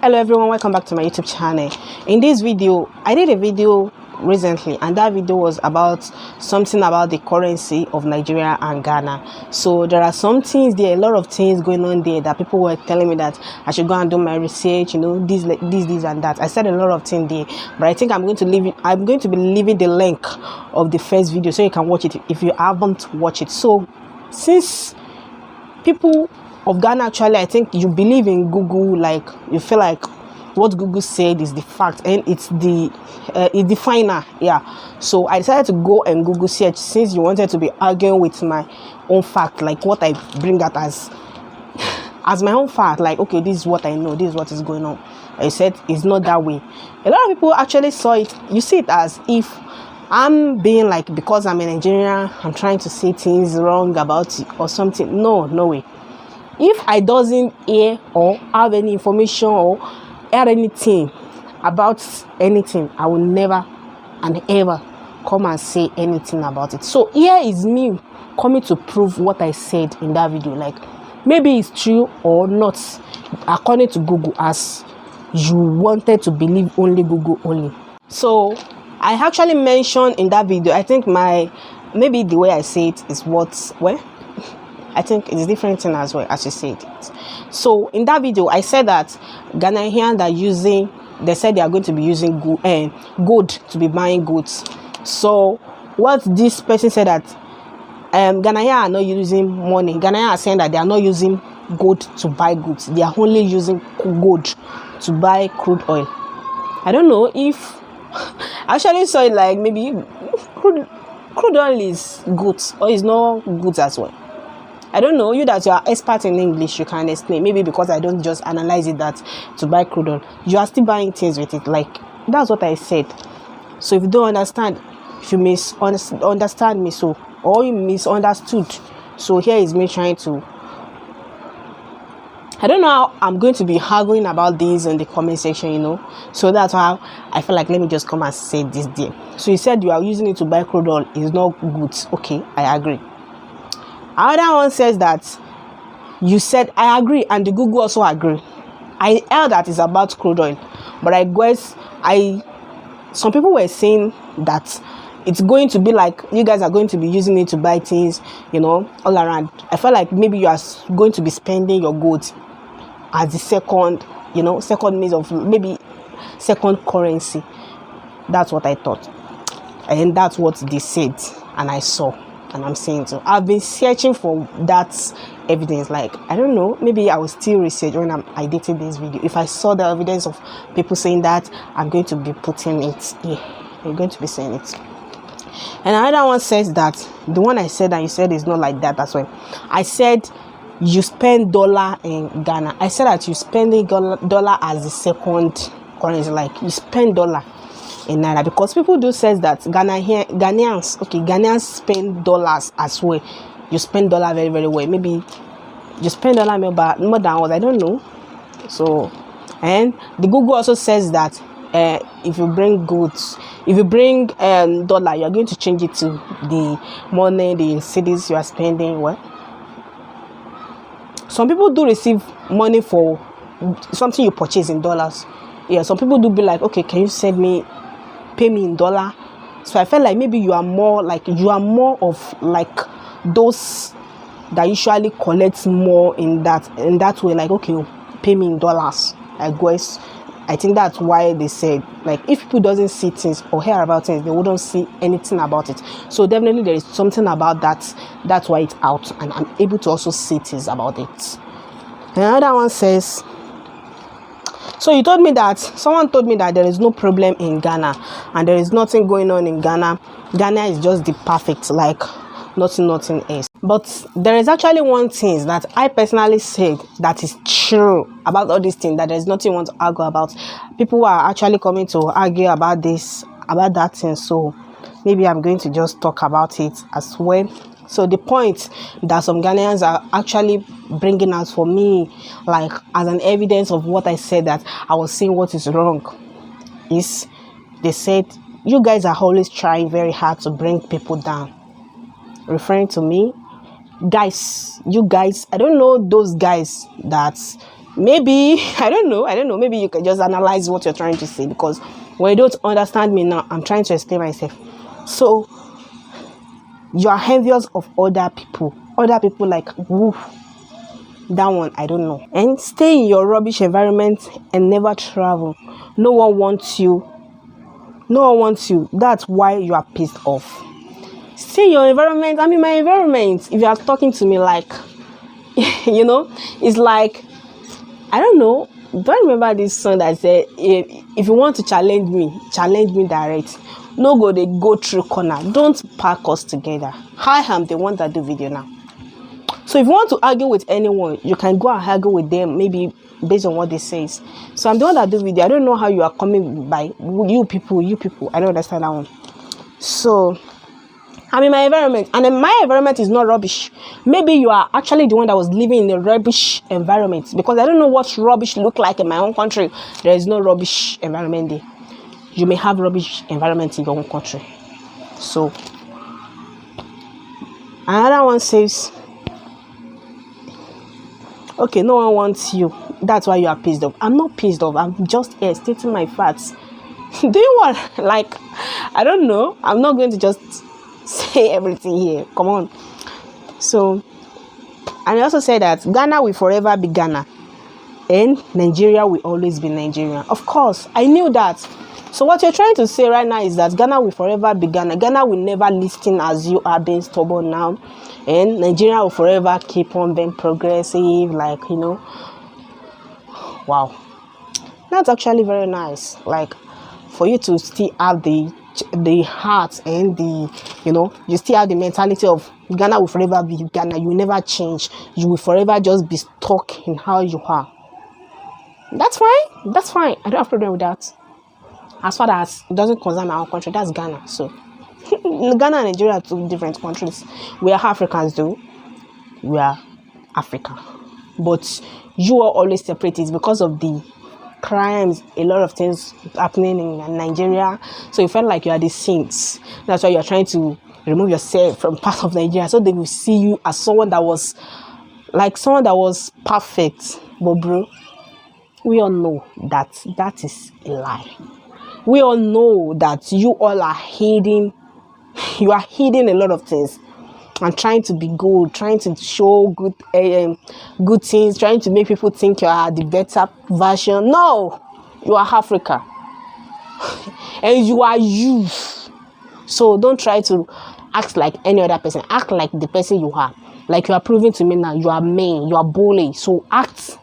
Hello everyone, welcome back to my YouTube channel. In this video, I did a video recently, and that video was about something about the currency of Nigeria and Ghana. So there are some things there, a lot of things going on there that people were telling me that I should go and do my research, this and that. I said a lot of things there, but I think I'm going to be leaving the link of the first video so you can watch it if you haven't watched it. So since people of Ghana, actually, I think you believe in Google, like you feel like what Google said is the fact and it's the final. Yeah, so I decided to go and Google search, since you wanted to be arguing with my own fact, like what I bring out as my own fact, like okay, this is what I know, this is what is going on. I said it's not that way. A lot of people actually saw it, you see it as if I'm being like, because I'm a Nigerian, I'm trying to say things wrong about it or something. No way. If I doesn't hear or have any information or hear anything about anything, I will never and ever come and say anything about it. So here is me coming to prove what I said in that video. Like maybe it's true or not according to Google, as you wanted to believe only Google only. So I actually mentioned in that video, I think maybe the way I say it is I think it's different thing as well as you said it. So in that video, I said that Ghanaian they said they are going to be using gold to be buying goods. So what this person said that Ghanaian are not using money. Ghanaian are saying that they are not using gold to buy goods. They are only using gold to buy crude oil. I don't know if I actually saw it like maybe crude oil is goods or is not goods as well. I don't know, you that you are expert in English, you can explain. Maybe because I don't just analyze it that to buy crude oil, you are still buying things with it. Like that's what I said. So if you don't understand, if you misunderstand me, so or you misunderstood, so here is me trying to. I don't know how I'm going to be arguing about this in the comment section, So that's how I feel like, let me just come and say this there. So you said you are using it to buy crude oil is not good. Okay, I agree. Another one says that you said I agree, and the Google also agree. I heard that it's about crude oil, but I guess some people were saying that it's going to be like you guys are going to be using it to buy things, all around. I felt like maybe you are going to be spending your goods as the second means of maybe second currency. That's what I thought, and that's what they said, and I saw. And I'm saying so. I've been searching for that evidence. Like I don't know, maybe I will still research when I'm editing this video. If I saw the evidence of people saying that, I'm going to be putting it. Yeah, I'm going to be saying it. And another one says that the one I said and you said is not like that as well. I said you spend dollar in Ghana. I said that you spending dollar as the second currency. Like you spend dollar in Naira, because people do says that Ghanaians spend dollars as well. You spend dollar very, very well. Maybe you spend dollar more than what I don't know. So, and the Google also says that if you bring goods, if you bring dollar, you are going to change it to the money, the cities you are spending. Well, some people do receive money for something you purchase in dollars. Yeah, some people do be like, okay, can you pay me in dollar? So I felt like maybe you are more of like those that usually collect more in that way, like okay, pay me in dollars. I guess I think that's why they said, like, if people doesn't see things or hear about things, they wouldn't see anything about it. So definitely there is something about that. That's why it's out, and I'm able to also see things about it. Another one says, so someone told me that there is no problem in Ghana and there is nothing going on in Ghana. Ghana is just the perfect, like nothing else. But there is actually one thing that I personally said that is true about all these things, that there is nothing I want to argue about. People are actually coming to argue about that thing. So maybe I'm going to just talk about it as well. So the point that some Ghanaians are actually bringing out for me, like as an evidence of what I said, that I was saying what is wrong, is they said you guys are always trying very hard to bring people down. Referring to me, guys, you guys, I don't know those guys that maybe I don't know, maybe you can just analyze what you're trying to say, because when you don't understand me now, I'm trying to explain myself. So you are envious of other people like, woo, that one I don't know. And stay in your rubbish environment and never travel. No one wants you. That's why you are pissed off. Stay in your environment. I'm in my environment. If you are talking to me like it's like, I don't know. Do I remember this song that said, if you want to challenge me direct. No go, they go through corner. Don't pack us together. I am the one that do video now. So if you want to argue with anyone, you can go and argue with them, maybe based on what they say. So I'm the one that do video. I don't know how you are coming by. You people. I don't understand that one. So I'm in my environment, and then my environment is not rubbish. Maybe you are actually the one that was living in a rubbish environment, because I don't know what rubbish look like in my own country. There is no rubbish environment there. You may have rubbish environment in your own country. So another one says, okay, no one wants you. That's why you are pissed off. I'm not pissed off. I'm just here stating my facts. Do you want, like, I don't know. I'm not going to just say everything here. Come on. So, and I also say that Ghana will forever be Ghana, and Nigeria will always be Nigeria. Of course, I knew that. So what you're trying to say right now is that Ghana will forever be Ghana. Ghana will never listen as you are being stubborn now, and Nigeria will forever keep on being progressive. Like, wow, that's actually very nice. Like, for you to still have the heart and you still have the mentality of Ghana will forever be Ghana. You will never change. You will forever just be stuck in how you are. That's fine. I don't have a problem with that. As far as it doesn't concern my own country, that's Ghana. So Ghana and Nigeria are two different countries. We are Africans though. We are Africa. But you are always separated because of the crimes, a lot of things happening in Nigeria. So you felt like you are the saints. That's why you are trying to remove yourself from part of Nigeria, so they will see you as someone that was perfect. But bro, we all know that is a lie. We all know that you all are hiding. You are hiding a lot of things and trying to be good, trying to show good things, trying to make people think you are the better version. No, you are Africa and you are you. So don't try to act like any other person. Act like the person you are. Like you are proving to me now, you are me, you are bully. So act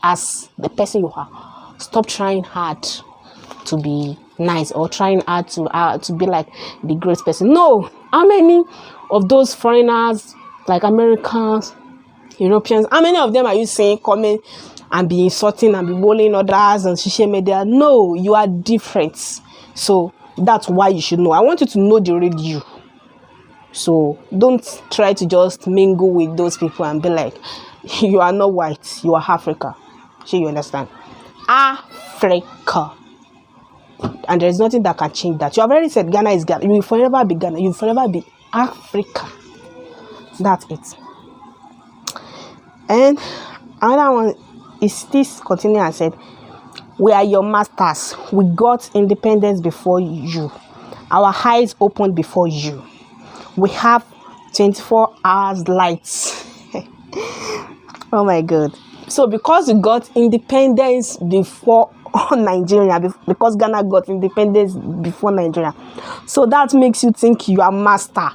as the person you are. Stop trying hard to be nice or trying hard to be like the great person. No. How many of those foreigners, like Americans, Europeans, how many of them are you seeing coming and be insulting and be bullying others on social media? No, you are different. So that's why you should know. I want you to know the real you. So don't try to just mingle with those people and be like, you are not white, you are Africa. Sure, you understand? Africa. And there's nothing that can change that. You have already said Ghana is Ghana. You will forever be Ghana. You will forever be Africa. That's it. And another one is this continuing and said, we are your masters. We got independence before you. Our eyes opened before you. We have 24 hours lights. Oh my God. So because we got independence before Nigeria, because Ghana got independence before Nigeria, so that makes you think you are master.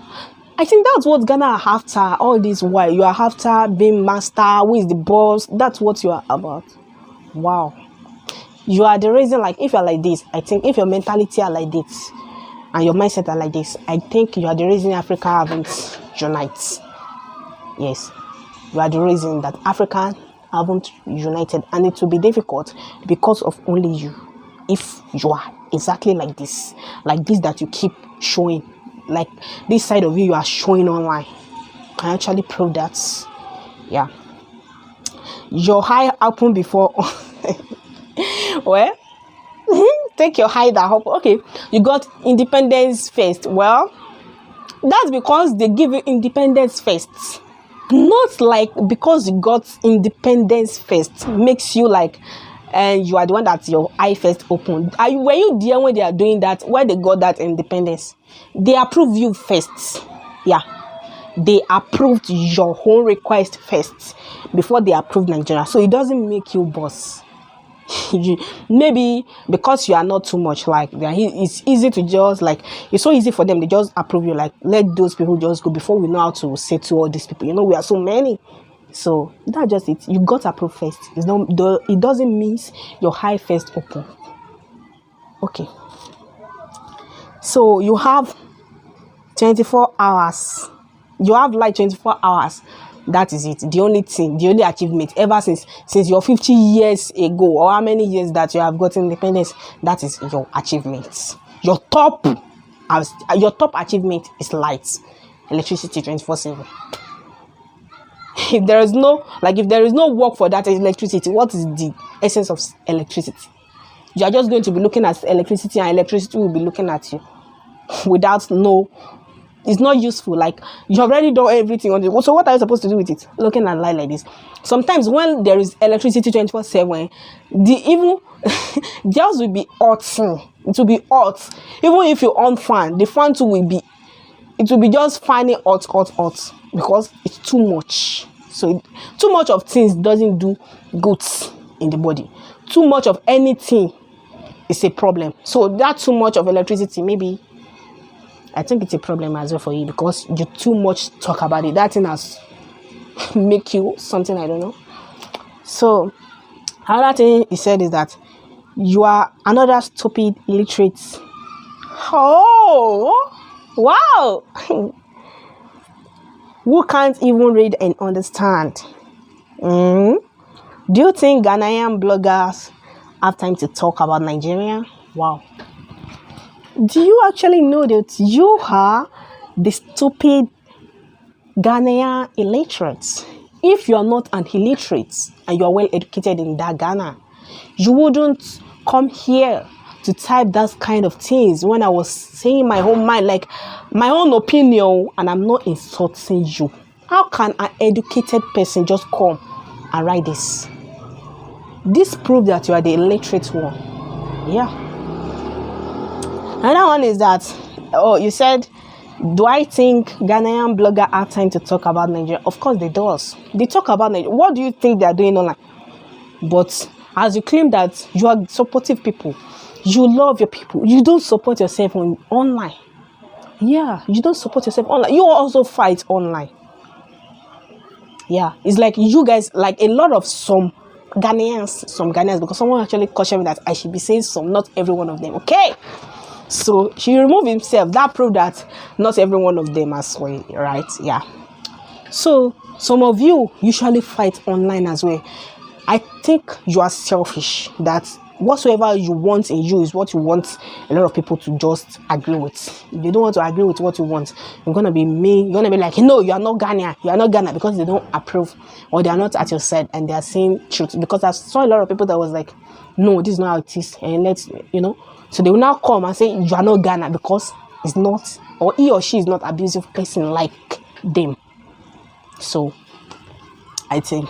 I think that's what Ghana are after all this while. You are after being master. Who is the boss? That's what you are about. Wow. You are the reason. Like, if you are like this, I think if your mentality are like this and your mindset are like this, I think you are the reason Africa haven't united. Yes, you are the reason that Africa haven't united, and it will be difficult because of only you. If you are exactly like this that you keep showing, like this side of you are showing online, can actually prove that. Yeah, your eye open before. Well, take your eye that up. Okay, you got independence first. Well, that's because they give you independence first. Not like because you got independence first makes you like and you are the one that's your eye first open. Were you there when they are doing that, when they got that independence? They approve you first. Yeah, they approved your own request first before they approved Nigeria. So it doesn't make you boss. Maybe because you are not too much like that, it's easy to just like, it's so easy for them, they just approve you, like let those people just go before we know how to say to all these people, we are so many. So that's just it. You got approved first. It doesn't mean your high first open. Okay, so you have 24 hours. You have like 24 hours. That is it. The only thing, the only achievement ever since your 50 years ago, or how many years that you have gotten independence, that is your achievement. Your top achievement is light, electricity 24/7. If there is no work for that electricity, what is the essence of electricity? You are just going to be looking at electricity, and electricity will be looking at you without it's not useful. Like, you have already done everything on it. So what are you supposed to do with it? Looking at light like this. Sometimes when there is electricity 24/7, even the house will be hot. It will be hot. Even if you on fan, the fan too will be just fanning hot because it's too much. So too much of things doesn't do good in the body. Too much of anything is a problem. So that too much of electricity, maybe I think it's a problem as well for you, because you too much talk about it. That thing has make you something, I don't know. So another thing he said is that you are another stupid illiterate. Oh wow. Who can't even read and understand. Do you think Ghanaian bloggers have time to talk about Nigeria? Wow. Do you actually know that you are the stupid Ghanaian illiterates? If you are not an illiterate and you are well educated in that Ghana, you wouldn't come here to type that kind of things when I was saying my own mind, like my own opinion, and I'm not insulting you. How can an educated person just come and write this? This proves that you are the illiterate one. Yeah. Another one is that, you said, do I think Ghanaian blogger have time to talk about Nigeria? Of course they do. They talk about Nigeria. What do you think they are doing online? But as you claim that you are supportive people, you love your people, you don't support yourself online. Yeah, you don't support yourself online. You also fight online. Yeah, it's like you guys, like a lot of some Ghanaians, because someone actually cautioned me that I should be saying some, not every one of them. Okay. So she removed himself. That proved that not every one of them as well, right? Yeah. So some of you usually fight online as well. I think you are selfish. That whatsoever you want in you is what you want a lot of people to just agree with. If they don't want to agree with what you want, you're gonna be mean. You're gonna be like, no, you are not Ghanaian. You are not Ghana, because they don't approve or they are not at your side and they are saying truth. Because I saw a lot of people that was like, no, this is not how it is, and let's, So they will now come and say you are not Ghana because it's not, or he or she is not abusive person like them. So I think,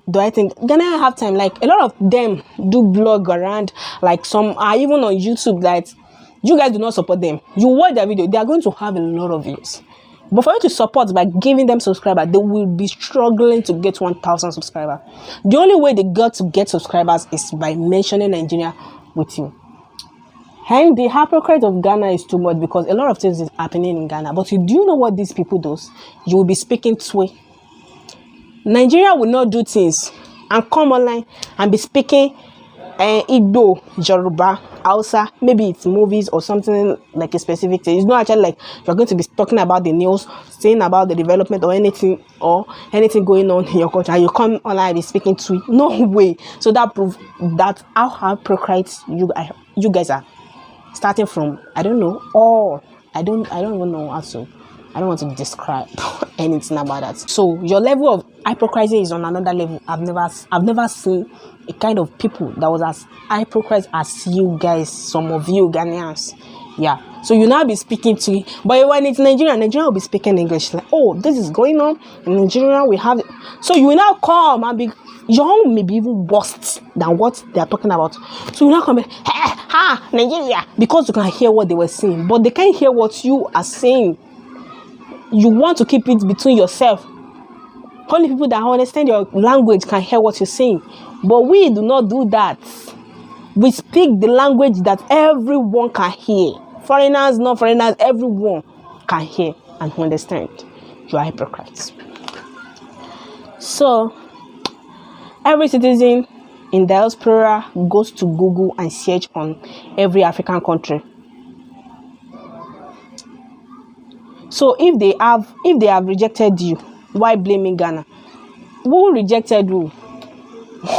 do I think Ghanaian have time? Like a lot of them do blog around, like some are even on YouTube that you guys do not support them. You watch their video, they are going to have a lot of views. But for you to support by giving them subscribers, they will be struggling to get 1,000 subscribers. The only way they got to get subscribers is by mentioning Nigeria with you. And the hypocrite of Ghana is too much, because a lot of things is happening in Ghana. But do you know what these people do? You will be speaking Twi. Nigeria will not do things and come online and be speaking Igbo, Yoruba, Hausa. Maybe it's movies or something like a specific thing. It's not actually like you're going to be talking about the news, saying about the development or anything going on in your country, and you come online and be speaking Twi. No way. So that proves that how hypocrites you guys are. Starting from, I don't know, or I don't even know how to. I don't want to describe anything about that. So your level of hypocrisy is on another level. I've never seen a kind of people that was as hypocrite as you guys, some of you Ghanaians. Yeah. So you now be speaking to it. But when it's Nigeria will be speaking English. Like, oh, this is going on in Nigeria. We have it. So you will now come and be, your own may be even worse than what they are talking about. So you now come and, Nigeria, because you can hear what they were saying, but they can't hear what you are saying. You want to keep it between yourself. Only people that understand your language can hear what you're saying. But we do not do that. We speak the language that everyone can hear. Foreigners, non-foreigners, everyone can hear and understand. You are hypocrites. So, every citizen in diaspora goes to Google and search on every African country. So if they have rejected you, why blaming Ghana? Who rejected you?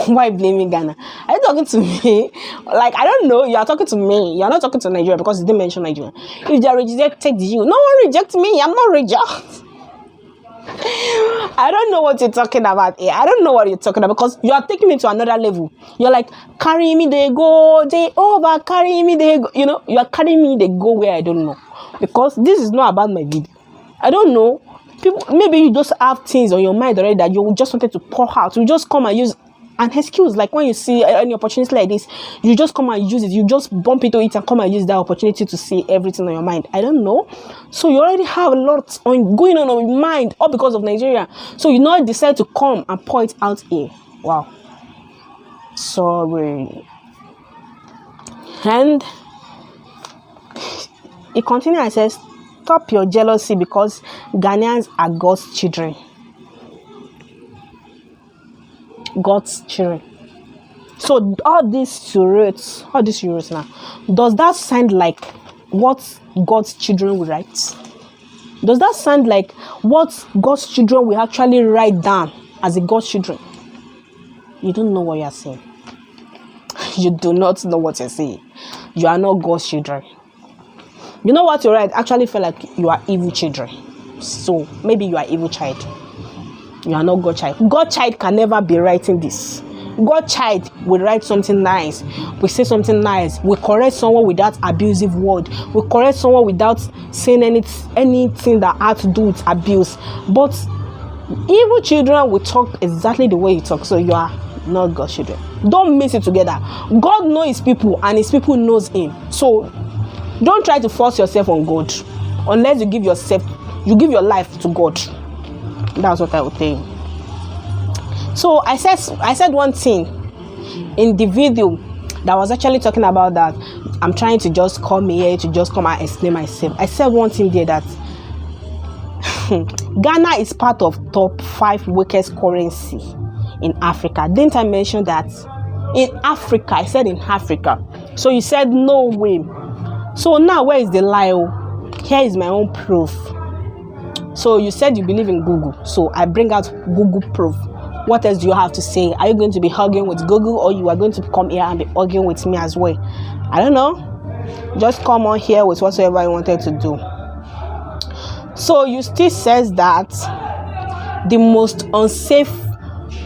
Why blaming Ghana? Are you talking to me? Like, I don't know. You are talking to me. You are not talking to Nigeria because you didn't mention Nigeria. If they rejected you, no one reject me. I'm not reject. I don't know what you're talking about here. I don't know what you're talking about because you are taking me to another level. You're like, carry me, they go, they over, carry me, they go. You know, you are carrying me, they go where I don't know. Because this is not about my video. I don't know. People, maybe you just have things on your mind already that you just wanted to pour out. You just come and use an excuse. Like when you see any opportunity like this, you just come and use it. You just bump into it and come and use that opportunity to see everything on your mind. I don't know. So you already have a lot going on your mind, all because of Nigeria. So you now decide to come and point out here. Wow. Sorry. And it continues and says, stop your jealousy because Ghanaians are God's children. God's children. So all these charades now, does that sound like what God's children will write? Does that sound like what God's children will actually write down as a God's children? You don't know what you're saying. You do not know what you're saying. You are not God's children. You know what you write actually feel like you are evil children. So maybe you are evil child. You are not God child. God child can never be writing this. God child will write something nice. We say something nice. We correct someone without abusive word. We correct someone without saying anything that had to do with abuse. But evil children will talk exactly the way you talk. So you are not God's children. Don't mix it together. God knows his people and his people knows him. So don't try to force yourself on God unless you give your life to God. That's what I would think. So I said one thing in the video that was actually talking about that I'm trying to just come here to just come and explain myself. I said one thing there that Ghana is part of top 5 weakest currency in Africa. Didn't I mention that? In Africa, I said in Africa. So you said no way. So now where is the lie? Here is my own proof. So you said you believe in Google. So I bring out Google proof. What else do you have to say? Are you going to be arguing with Google or you are going to come here and be arguing with me as well? I don't know. Just come on here with whatsoever you wanted to do. So you still says that the most unsafe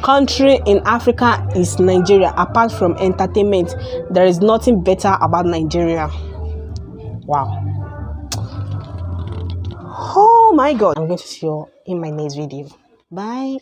country in Africa is Nigeria. Apart from entertainment, there is nothing better about Nigeria. Wow. Oh my God. I'm going to see you in my next video. Bye.